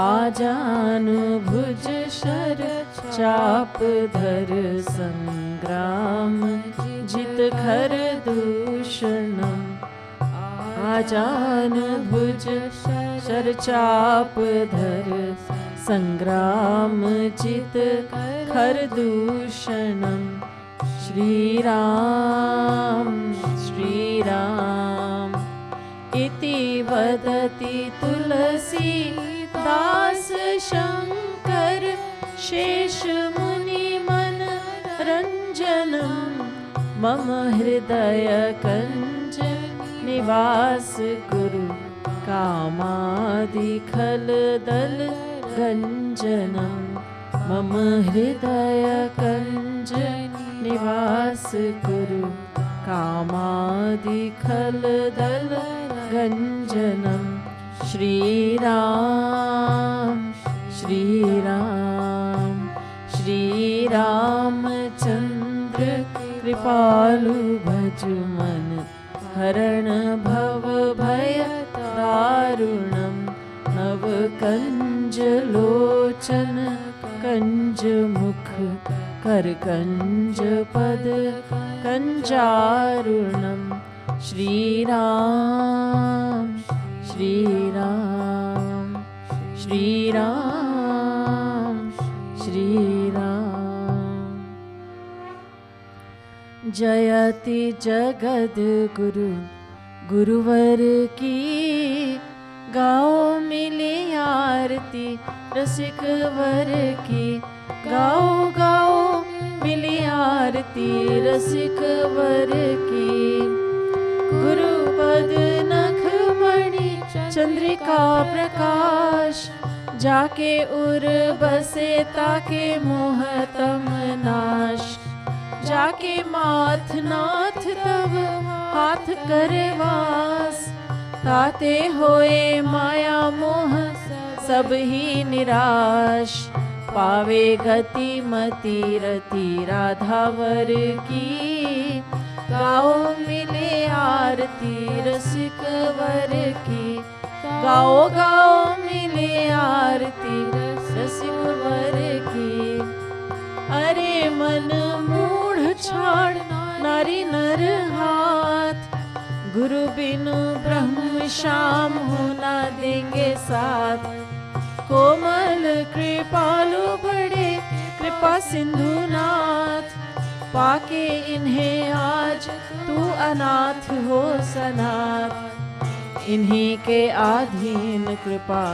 आजान भुज शर चाप धर संग्राम जित खर दूषणम आजान भुज शर चाप धर संग्राम जित खर दूषणम श्री राम इति वदति तुलसी दास शंकर शेष मुनि मन रंजनम मम हृदय कंज निवास कुरु कामादि खल दल गंजनम मम हृदय कंज निवास कुरु कामादि खल दल गंजनम श्री रामचंद्र कृपालु भज मन हरण भव भय दारुणम नव कंज लोचन कंज मुख कर कंज पद कंजारुणम श्री राम जयति जगद गुरु गुरुवर की गाओ मिली आरती रसिक वर की गाओ गाओ मिली आरती रसिक वर की गुरुपद नख मणि चंद्रिका प्रकाश जाके उर बसे ताके मोहतम नाश जाके माथ नाथ तब हाथ करे वास ताते होए माया मोह सब ही निराश पावे गति मति रति राधावर की गाओ मिले आरती रसिक वर की गाओ गाओ मिले आरती रसिक वर की अरे मन मूढ़ छाड़ नारी नर हाथ गुरु बिनु ब्रह्म श्याम होना देंगे साथ कोमल कृपालु बड़े कृपा सिंधु नाथ पाके इन्हें आज तू अनाथ हो सनाथ इन्हीं के आधीन कृपा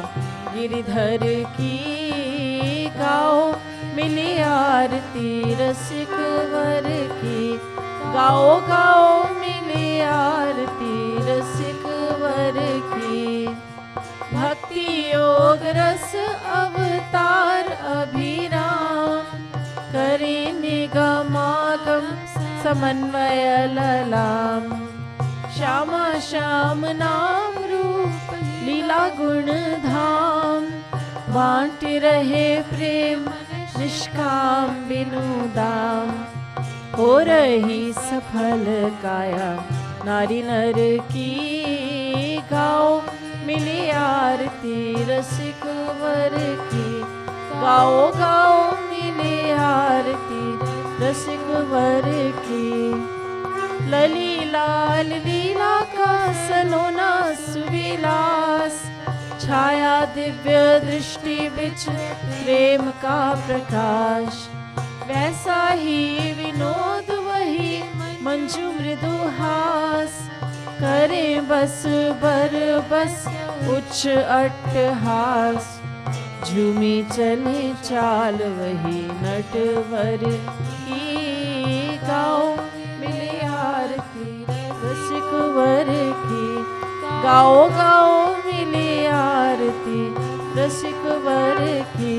गिरिधर की गाओ मिली आरती रसिक वर की गाओ गाओ मिली आरती रसिक वर की भक्ति योग रस अवतार अभिराम करे निगमागम समन्वय ललाम श्यामा श्याम नाम रूप लीला गुण धाम बांट रहे प्रेम निष्काम बिनु दाम हो रही सफल काया नारी नर की गाओ मिली आरती रसिक वर की गाओ गाओ मिली आरती रसिक वर की लली लाल लीला का सलोना सुविलास छाया दिव्य दृष्टि बिच प्रेम का प्रकाश वैसा ही विनोद वही मंजू मृदु हास करे बस बर बस उच्च अट्टहास झूमी चले चाल वही नटवर की गाओ मिले आरती रसिक वर की गाओ गाओ मिले आरती रसिक वर की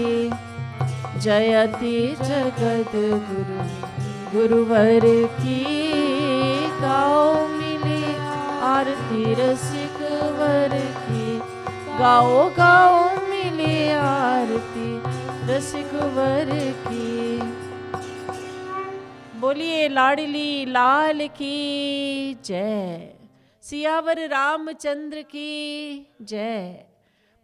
जयति जगद गुरु गुरुवर की गाओ मिली आरती रसिक वर की, गाओ गाओ मिली आरती रसिक वर की। बोलिए लाडली लाल की जय, सियावर रामचंद्र की जय,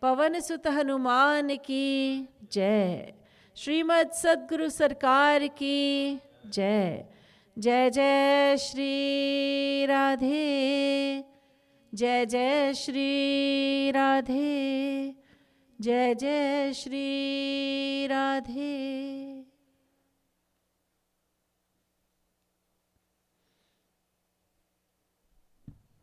पवन सुत हनुमान की जय, श्रीमद् सद्गुरु सरकार की जय। जय जय श्री राधे, जय जय श्री राधे, जय जय श्री राधे।